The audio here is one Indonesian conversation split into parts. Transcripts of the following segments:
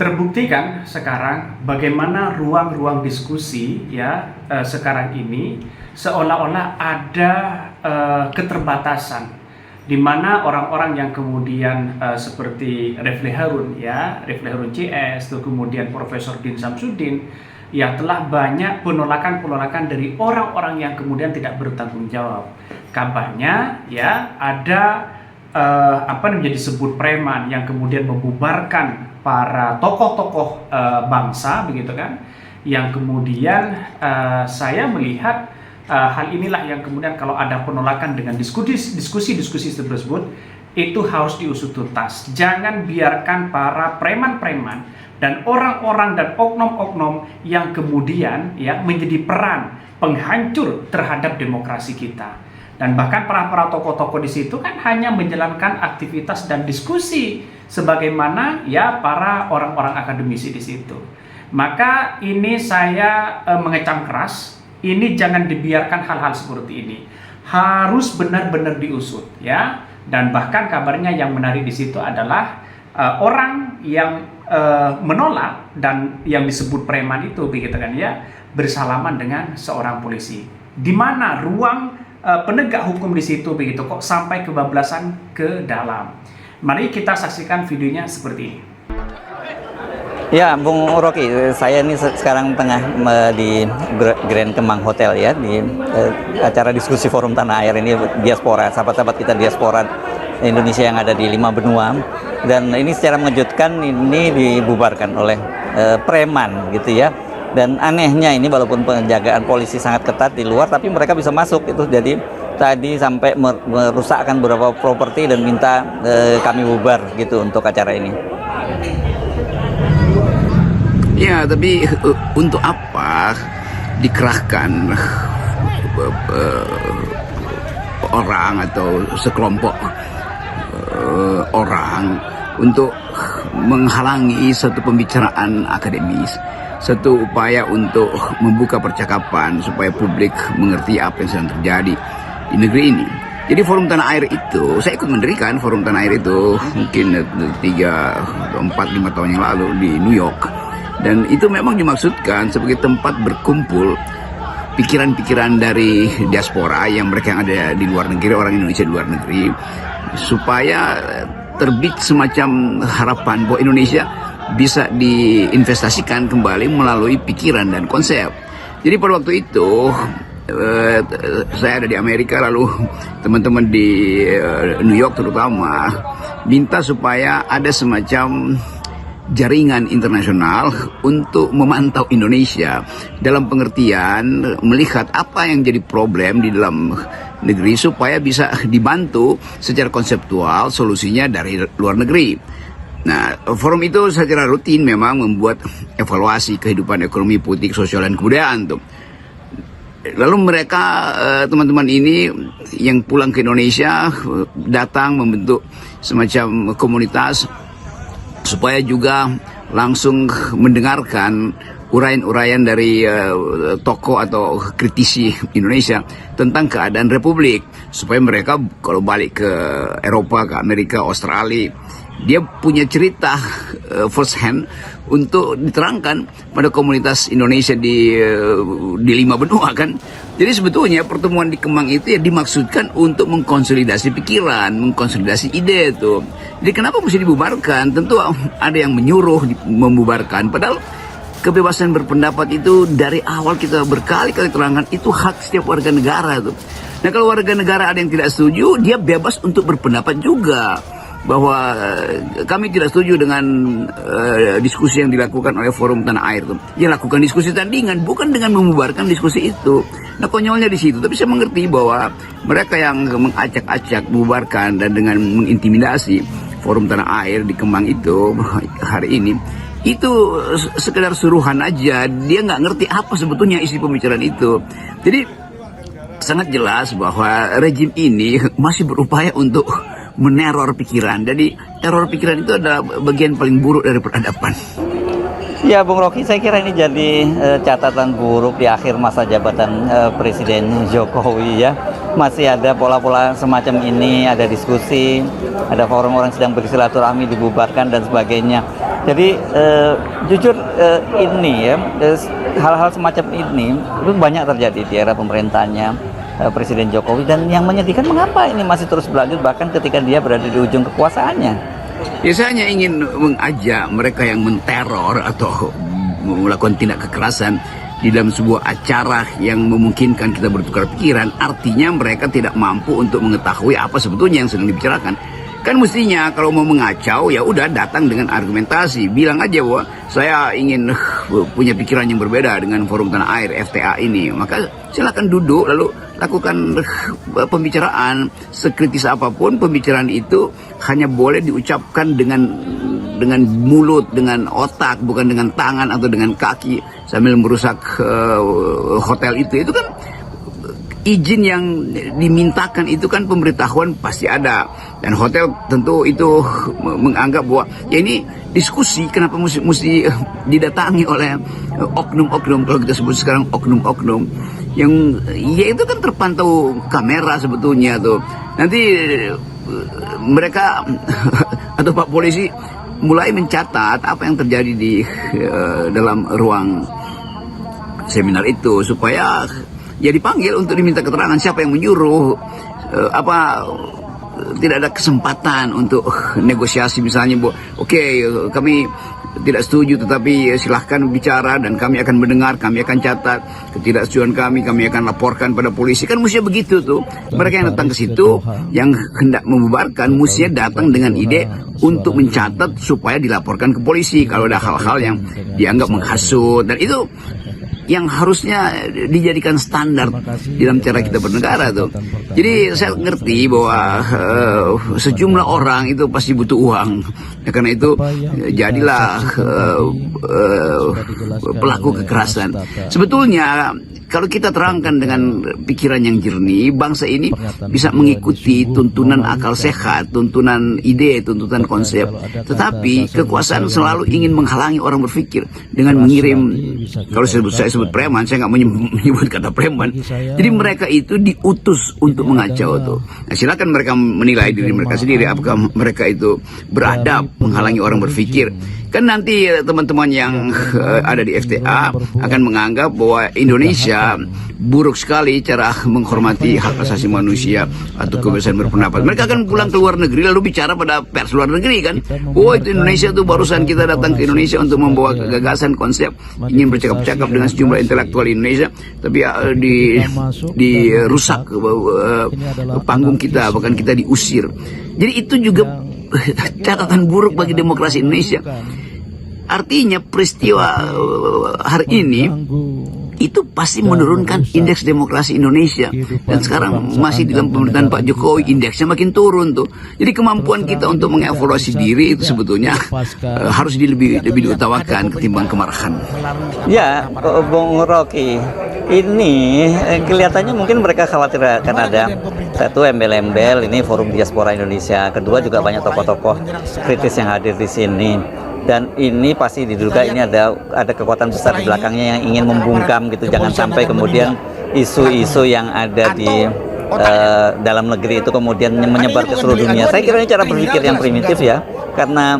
Terbukti kan sekarang bagaimana ruang-ruang diskusi ya sekarang ini seolah-olah ada keterbatasan di mana orang-orang yang kemudian seperti Refli Harun ya, Refli Harun CS, tuh kemudian Profesor Din Samsudin ya telah banyak penolakan-penolakan dari orang-orang yang kemudian tidak bertanggung jawab. Kabarnya ya ada apa menjadi disebut preman yang kemudian membubarkan para tokoh-tokoh bangsa begitu kan, yang kemudian saya melihat hal inilah yang kemudian kalau ada penolakan dengan diskusi tersebut itu harus diusut tuntas. Jangan biarkan para preman-preman dan orang-orang dan oknum-oknum yang kemudian ya menjadi peran penghancur terhadap demokrasi kita. Dan bahkan para tokoh-tokoh di situ kan hanya menjalankan aktivitas dan diskusi sebagaimana ya para orang-orang akademisi di situ. Maka ini saya mengecam keras, ini jangan dibiarkan hal-hal seperti ini. Harus benar-benar diusut ya. Dan bahkan kabarnya yang menarik di situ adalah orang yang menolak dan yang disebut preman itu begitu kan ya, bersalaman dengan seorang polisi. Di mana ruang penegak hukum di situ begitu kok sampai kebablasan ke dalam. Mari kita saksikan videonya seperti ini. Ya, Bung Rocky, saya ini sekarang tengah di Grand Kemang Hotel ya, di acara diskusi Forum Tanah Air ini diaspora, sahabat-sahabat kita diaspora Indonesia yang ada di 5 benua. Dan ini secara mengejutkan ini dibubarkan oleh preman gitu ya. Dan anehnya ini walaupun penjagaan polisi sangat ketat di luar, tapi mereka bisa masuk itu. Jadi tadi sampai merusakkan beberapa properti dan minta kami bubar gitu untuk acara ini. Ya, tapi untuk apa dikerahkan orang atau sekelompok orang untuk menghalangi satu pembicaraan akademis, satu upaya untuk membuka percakapan supaya publik mengerti apa yang sedang terjadi di negeri ini. Jadi Forum Tanah Air itu, saya ikut mendirikan Forum Tanah Air itu mungkin 3, 4, 5 tahun yang lalu di New York. Dan itu memang dimaksudkan sebagai tempat berkumpul pikiran-pikiran dari diaspora yang mereka yang ada di luar negeri, orang Indonesia di luar negeri, supaya terbit semacam harapan bahwa Indonesia bisa diinvestasikan kembali melalui pikiran dan konsep. Jadi pada waktu itu saya ada di Amerika, lalu teman-teman di New York terutama minta supaya ada semacam jaringan internasional untuk memantau Indonesia dalam pengertian melihat apa yang jadi problem di dalam negeri supaya bisa dibantu secara konseptual solusinya dari luar negeri. Nah, forum itu secara rutin memang membuat evaluasi kehidupan ekonomi, politik, sosial, dan kebudayaan tuh. Lalu mereka, teman-teman ini yang pulang ke Indonesia datang membentuk semacam komunitas supaya juga langsung mendengarkan uraian-uraian dari tokoh atau kritisi Indonesia tentang keadaan Republik, supaya mereka kalau balik ke Eropa, ke Amerika, Australia, dia punya cerita first hand untuk diterangkan pada komunitas Indonesia di 5 benua kan. Jadi sebetulnya pertemuan di Kemang itu ya dimaksudkan untuk mengkonsolidasi pikiran, mengkonsolidasi ide itu. Jadi kenapa mesti dibubarkan? Tentu ada yang menyuruh membubarkan, padahal kebebasan berpendapat itu dari awal kita berkali-kali terangkan itu hak setiap warga negara tuh. Nah, kalau warga negara ada yang tidak setuju, dia bebas untuk berpendapat juga bahwa kami tidak setuju dengan diskusi yang dilakukan oleh Forum Tanah Air tuh. Ya, lakukan diskusi tandingan, bukan dengan membubarkan diskusi itu. Nah, konyolnya di situ. Tapi saya mengerti bahwa mereka yang mengacak-acak, membubarkan dan dengan mengintimidasi Forum Tanah Air di Kemang itu hari ini, itu sekedar suruhan aja. Dia nggak ngerti apa sebetulnya isi pembicaraan itu. Jadi sangat jelas bahwa rejim ini masih berupaya untuk meneror pikiran. Jadi teror pikiran itu adalah bagian paling buruk dari peradaban. Ya, Bung Rocky, saya kira ini jadi catatan buruk di akhir masa jabatan Presiden Jokowi ya. Masih ada pola-pola semacam ini, ada diskusi, ada forum orang sedang bersilaturahmi dibubarkan dan sebagainya. Jadi jujur ini ya hal-hal semacam ini itu banyak terjadi di era pemerintahannya Presiden Jokowi, dan yang menyedihkan mengapa ini masih terus berlanjut bahkan ketika dia berada di ujung kekuasaannya. Ya, saya hanya ingin mengajak mereka yang menteror atau melakukan tindak kekerasan di dalam sebuah acara yang memungkinkan kita bertukar pikiran, artinya mereka tidak mampu untuk mengetahui apa sebetulnya yang sedang dibicarakan. Kan mestinya kalau mau mengacau ya udah datang dengan argumentasi, bilang aja bahwa saya ingin punya pikiran yang berbeda dengan Forum Tanah Air FTA ini, maka silakan duduk lalu lakukan pembicaraan sekritis apapun. Pembicaraan itu hanya boleh diucapkan dengan mulut, dengan otak, bukan dengan tangan atau dengan kaki sambil merusak hotel itu kan. Izin yang dimintakan itu kan pemberitahuan pasti ada, dan hotel tentu itu menganggap bahwa ya ini diskusi, kenapa mesti didatangi oleh oknum-oknum, kalau kita sebut sekarang oknum-oknum yang ya itu kan terpantau kamera sebetulnya tuh. Nanti mereka atau Pak Polisi mulai mencatat apa yang terjadi di dalam ruang seminar itu supaya ya dipanggil untuk diminta keterangan siapa yang menyuruh, tidak ada kesempatan untuk negosiasi misalnya, Bu. Oke, kami tidak setuju tetapi silahkan bicara dan kami akan mendengar, kami akan catat ketidaksetujuan kami akan laporkan pada polisi. Kan mestinya begitu tuh. Mereka yang datang ke situ yang hendak membubarkan mestinya datang dengan ide untuk mencatat supaya dilaporkan ke polisi kalau ada hal-hal yang dianggap menghasut, dan itu yang harusnya dijadikan standar dalam cara kita bernegara tuh. Jadi saya ngerti bahwa sejumlah orang itu pasti butuh uang, ya, karena itu jadilah pelaku kekerasan. Sebetulnya kalau kita terangkan dengan pikiran yang jernih, bangsa ini bisa mengikuti tuntunan akal sehat, tuntunan ide, tuntunan konsep. Tetapi kekuasaan selalu ingin menghalangi orang berpikir dengan mengirim, kalau saya sebut preman, saya nggak menyebut kata preman. Jadi mereka itu diutus untuk mengacau tuh. Nah, silakan mereka menilai diri mereka sendiri apakah mereka itu beradab menghalangi orang berpikir. Kan nanti teman-teman yang ada di FTA akan menganggap bahwa Indonesia buruk sekali cara menghormati hak asasi manusia atau kebebasan berpendapat. Mereka akan pulang ke luar negeri lalu bicara pada pers luar negeri kan. Oh, itu Indonesia tuh barusan kita datang ke Indonesia untuk membawa gagasan konsep, ingin bercakap-cakap dengan sejumlah intelektual Indonesia, tapi dirusak panggung kita, bahkan kita diusir. Jadi itu juga catatan buruk bagi demokrasi Indonesia. Artinya peristiwa hari ini itu pasti menurunkan indeks demokrasi Indonesia, dan sekarang masih dalam pemerintahan Pak Jokowi indeksnya makin turun tuh. Jadi kemampuan kita untuk mengevaluasi diri itu sebetulnya harus lebih diutamakan ketimbang kemarahan. Ya, Bung Rocky, ini kelihatannya mungkin mereka khawatir akan ada satu embel-embel ini Forum Diaspora Indonesia, kedua juga banyak tokoh-tokoh kritis yang hadir di sini. Dan ini pasti diduga ini ada kekuatan besar di belakangnya yang ingin membungkam gitu, jangan sampai kemudian isu-isu yang ada di dalam negeri itu kemudian menyebar ke seluruh dunia. Saya kira ini cara berpikir yang primitif ya, karena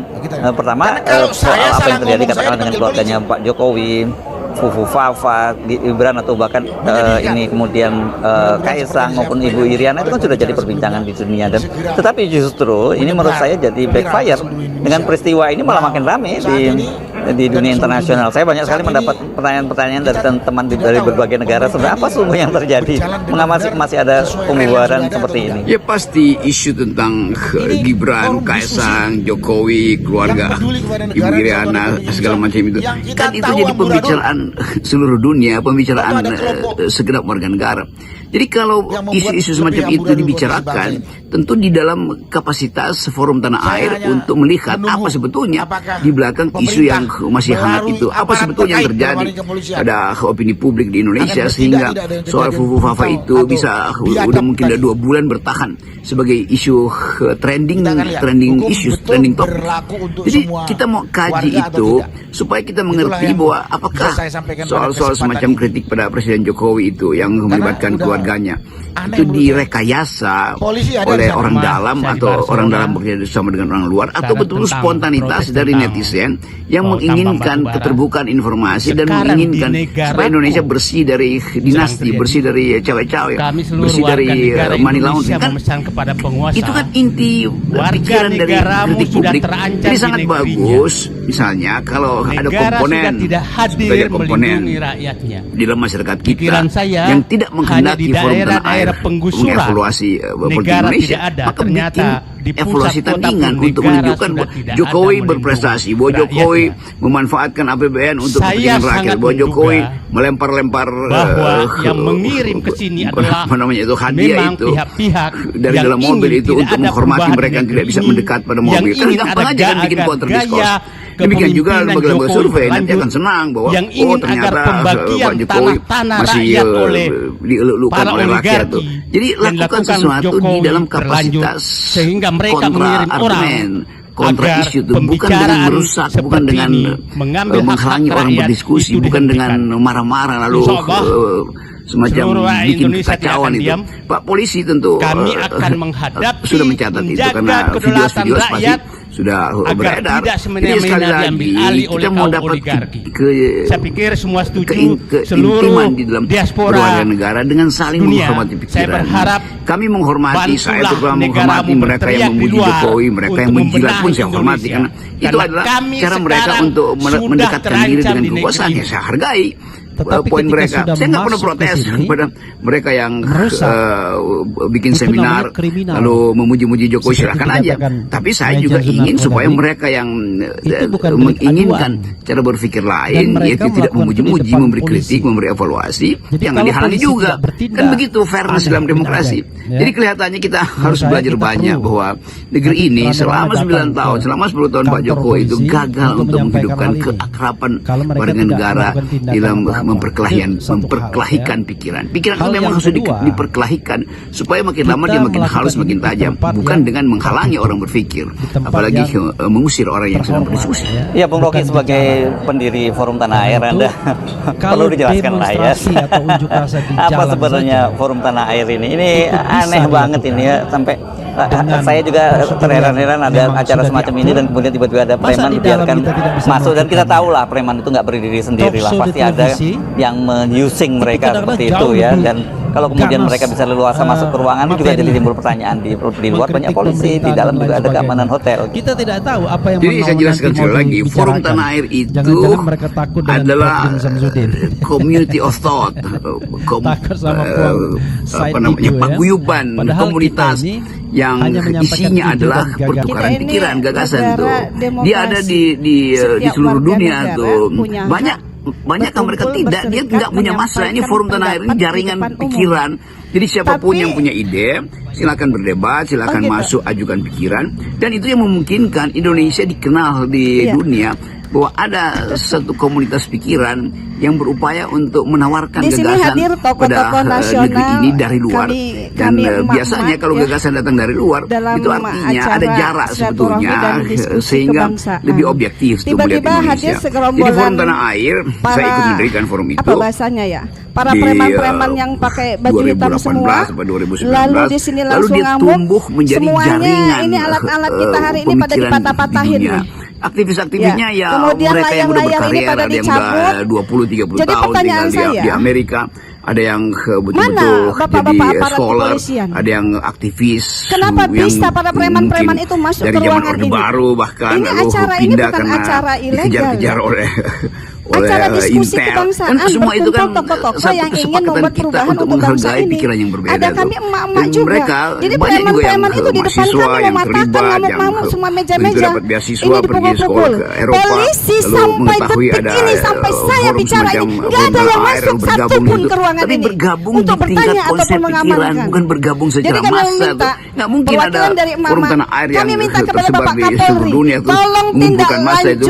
pertama soal apa yang terjadi katakanlah dengan keluarganya Pak Jokowi, Fufu Fafa, Gibran atau bahkan ini kemudian Kaisang maupun Ibu Iriana itu kan sudah jadi perbincangan di dunia, dan tetapi justru ini menurut saya jadi backfire. Dengan peristiwa ini malah makin ramai di dunia internasional. Saya banyak sekali mendapat pertanyaan-pertanyaan dari teman-teman dari berbagai negara, sebenarnya apa sungguh yang terjadi, mengapa masih ada pembubaran seperti ini. Ya pasti isu tentang Gibran, Kaisang, Jokowi, keluarga Ibu Iriana, segala macam itu kan itu jadi pembicaraan seluruh dunia, pembicaraan segenap warga negara. Jadi kalau isu-isu semacam itu dibicarakan, tentu di dalam kapasitas Forum Tanah Air untuk melihat apa sebetulnya di belakang isu yang masih hangat itu, apa sebetulnya yang terjadi pada opini publik di Indonesia, sehingga soal Fufu Fafa itu bisa udah mungkin udah 2 bulan bertahan sebagai isu trending top. Jadi kita mau kaji itu supaya kita mengerti bahwa apakah soal-soal semacam kritik pada Presiden Jokowi itu yang melibatkan keluarga warganya itu direkayasa oleh orang dalam atau orang dalam bekerja sama dengan orang luar, atau betul spontanitas dari netizen yang menginginkan keterbukaan informasi dan menginginkan supaya Indonesia bersih dari dinasti, bersih dari cawe-cawe, bersih dari money laundering. Kan itu kan inti pikiran dari kritik publik. Jadi sangat bagus misalnya kalau ada komponen sebagai komponen di dalam masyarakat kita yang tidak menghendaki forum tanah air mengevaluasi politik Indonesia, maka bikin evaluasi tandingan untuk menunjukkan bahwa Jokowi berprestasi, bahwa Jokowi memanfaatkan APBN untuk kepentingan rakyat, bahwa Jokowi melempar-lempar yang mengirim ke sini adalah apa namanya itu hadiah itu pihak-pihak dari dalam mobil itu untuk menghormati mereka yang tidak bisa mendekat pada mobil. Kan gampang aja kan bikin counter discourse. Demikian juga lembaga-lembaga survei nanti akan senang bahwa ternyata Pak Jokowi masih dielulukan oleh rakyat tuh. Jadi lakukan sesuatu di dalam kapasitas kontra argumen, kontra isu itu, bukan dengan merusak, bukan dengan menghalangi orang berdiskusi, bukan dengan marah-marah lalu semacam bikin kekacauan itu. Pak polisi tentu sudah mencatat itu karena video pasti sudah beredar. Jadi sekali lagi kita mau dapat saya pikir semua setuju, keintiman di dalam berwarga negara dengan saling menghormati pikiran. Saya berharap kami menghormati, saya terutama menghormati mereka yang memuji Jokowi, mereka yang menjilat pun saya hormati, karena itu adalah cara mereka untuk mendekatkan diri dengan kekuasaan. Ya saya hargai poin mereka. Saya nggak pernah protes kepada mereka yang bikin seminar lalu memuji-muji Jokowi, silakan aja. Tapi saya juga ingin supaya mereka yang menginginkan cara berpikir lain, yaitu tidak memuji-muji, memberi kritik, memberi evaluasi, jangan dihalangi juga. Kan begitu fairness dalam demokrasi. Jadi kelihatannya kita harus belajar banyak bahwa negeri ini selama 9 tahun, selama 10 tahun Pak Jokowi itu gagal untuk menghidupkan keakraban warga negara dalam memperkelahikan pikiran. Pikiran itu memang harus diperkelahikan supaya makin lama dia makin halus, makin tajam, bukan dengan menghalangi orang berpikir, apalagi mengusir orang yang sedang berdiskusi. Ya, Bung Rocky sebagai pendiri Forum Tanah Air, Anda perlu dijelaskan lah ya. Apa sebenarnya Forum Tanah Air ini? Ini aneh banget ini ya, sampai saya juga terheran-heran ada acara semacam ini dan kemudian tiba-tiba ada preman dibiarkan masuk, dan kita tahu lah preman itu nggak berdiri sendiri lah, pasti ada yang using mereka seperti itu ya. Dan kalau kemudian mereka bisa leluasa masuk ke ruangan, itu juga jadi timbul pertanyaan, di luar banyak polisi, di dalam juga ada keamanan hotel. Kita tidak tahu apa yang jadi saya jelaskan sekali lagi, Forum Tanah Air itu adalah community of thought, paguyuban komunitas yang isinya adalah pertukaran pikiran, gagasan tuh. Dia ada di seluruh dunia tuh. Banyak yang mereka tidak, dia nggak punya masa. Ini Forum Tanah Air ini jaringan pikiran. Jadi siapapun yang punya ide, silakan berdebat, silakan masuk, ajukan pikiran. Dan itu yang memungkinkan Indonesia dikenal di dunia bahwa ada satu komunitas pikiran yang berupaya untuk menawarkan gagasan pada negeri ini dari luar. Dan biasanya kalau gagasan datang dari luar, itu artinya ada jarak sebetulnya, sehingga lebih objektif untuk melihat Indonesia. Jadi Forum Tanah Air, saya ikut mendirikan forum itu. Apa bahasanya ya? Para preman-preman yang pakai baju hitam semua, lalu di sini langsung ngamuk, semuanya ini alat-alat kita hari ini pada dipatah-patahin nih. Aktivis-aktivisnya ya kemudian mereka yang udah berkarir, pada ada yang udah 20-30 tahun tinggal di Amerika, ada yang betul-betul jadi scholar, ada yang aktivis. Kenapa bisa para preman-preman itu masuk ke ruangan ini? Baru bahkan ini acara ini bukan acara ilegal, dikejar oleh acara diskusi kebangsaan, semua itu kan tokoh-tokoh yang ingin membuat perubahan untuk bangsa ini. Pikiran yang berbeda. Ada kami emak-emak juga. Jadi preman-preman itu di depan kami mematahkan ngamuk-ngamuk semua meja-meja. Ini dipukul-pukul. Polisi sampai detik ini, sampai saya bicara ini, nggak ada yang masuk satupun ke ruangan ini untuk bertanya ataupun mengamankan. Bukan bergabung secara massa. Nggak mungkin ada Forum Tanah Air yang kami minta kepada Bapak tersebar di seluruh dunia Kapolri, tolong tindak lanjuti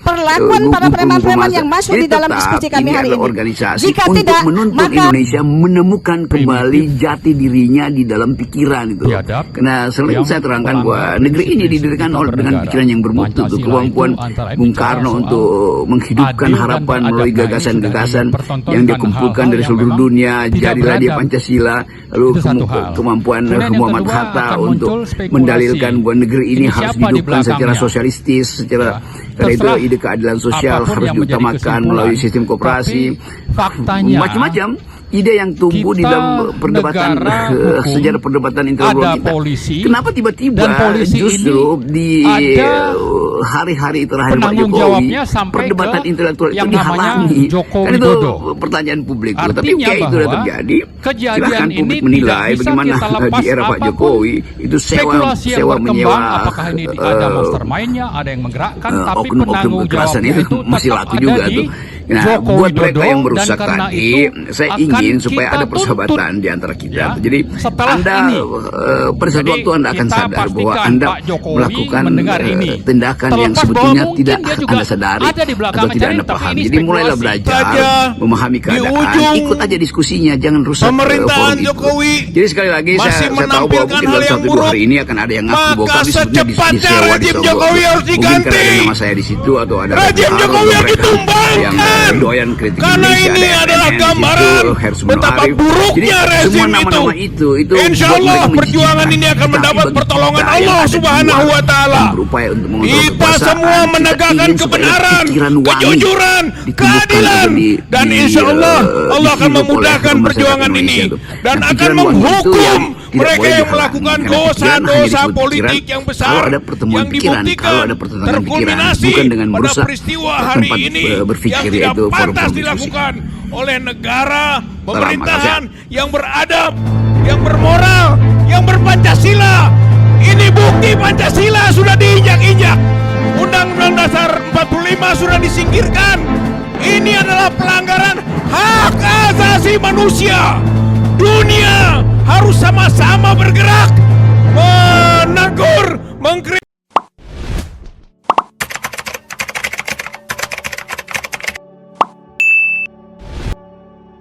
perlakuan para preman preman-preman yang masuk di dalam diskusi kami hari ini. Organisasi Jika untuk tidak, menuntun maka Indonesia menemukan kembali jati dirinya di dalam pikiran itu. Biadab, Karena selalu yang saya terangkan bahwa melanggar negeri ini prinsip didirikan kita oleh dengan bernegara. pikiran yang bermutu, tuh, Pancasila kemampuan itu antara Bung bicara Karno soal untuk menghidupkan adil dan harapan beradab. melalui Nah, ini gagasan-gagasan sudah dipertontonkan yang dikumpulkan hal-hal dari yang seluruh memang dunia. tidak Jadilah dia beradab. Pancasila, lalu Itu satu hal. kemampuan Kemudian yang Muhammad kedua Hatta akan untuk muncul spekulasi. mendalilkan bahwa negeri ini Ini harus siapa di dihidupkan secara belakangnya? sosialistis, secara karena itu Terserah ide keadilan sosial apapun harus yang menjadi diutamakan kesimpulan. melalui sistem koperasi. Tapi faktanya Macam-macam ide yang tumbuh di kita dalam perdebatan negara hukum, sejarah perdebatan intelektual ada kita. polisi, Kenapa tiba-tiba dan polisi justru ini di ada hari-hari terakhir Pak penanggung Jokowi jawabnya sampai perdebatan ke intelektual itu yang namanya dihalangi? Joko Kan itu Widodo. pertanyaan publik. Tapi Artinya oke, itu sudah bahwa terjadi. kejadian Silahkan ini publik tidak menilai bisa bagaimana kita lepas di era Pak apapun Jokowi itu spekulasi yang sewa menyewa berkembang, apakah ini ada mastermind-nya, ada yang menggerakkan, tapi oknum-oknum penanggung kekerasan jawabnya itu itu masih tetap laku ada juga di tuh. Nah, Joko buat mereka Widodo, yang dan merusak karena tadi, itu saya akan ingin supaya kita ada tuntut. persahabatan di antara kita. Ya, Jadi setelah Anda ini. pada satu Jadi waktu Anda akan kita sadar bahwa pastikan Anda Pak Jokowi melakukan mendengar ini. tindakan yang Terlepas sebetulnya bahwa tidak mungkin dia juga Anda sadari ada di belakang atau tidak acara Anda ini, tapi pahami. ini Jadi mulailah spekulasi. belajar Saja memahami di keadaan. ujung Ikut aja diskusinya, jangan rusak pemerintahan forum itu. Jokowi Jadi sekali lagi masih saya tahu bahwa menampilkan mungkin hal dalam yang 1-2 buruk, hari ini akan ada yang ngaku bahwa maka kami sebetulnya secepatnya disewa rejim disogok. Jokowi harus Mungkin karena diganti. ada nama saya di situ atau ada Rejim pengaruh Jokowi harus mereka ditumbangkan. yang doyan kritik Karena Indonesia, ini ada adalah CNN di gambaran situ, Hersman betapa Arif. buruknya Jadi, rezim semua nama-nama itu Insya buat Allah mereka perjuangan menjijikan. ini akan Tetapi mendapat bagi pertolongan kita yang Allah ada di Subhanahu luar wa Ta'ala. yang berupaya untuk mengontrol Kita kekuasaan, semua kita menegakkan ingin supaya kebenaran, pikiran wangi kejujuran, ditumbuhkan keadilan, dan insya Allah Allah akan dihirup oleh memudahkan masyarakat perjuangan Indonesia ini itu. dan Nah, akan pikiran wangi itu menghukum yang tidak mereka boleh yang dihalangi. melakukan Karena pikiran hanya dosa-dosa disebut politik pikiran yang besar kalau ada pertemuan yang pikiran, dibuktikan kalau ada pertentangan pikiran, terkulminasi bukan dengan pada merusak peristiwa hari tempat ini berpikir, yang tidak yaitu pantas forum-forum diskusi. dilakukan oleh negara makasih. pemerintahan yang beradab, yang bermoral, yang berpancasila. Ini bukti Pancasila sudah diinjak-injak. Undang-Undang Dasar 45 sudah disingkirkan. Ini adalah pelanggaran hak asasi manusia. Dunia harus sama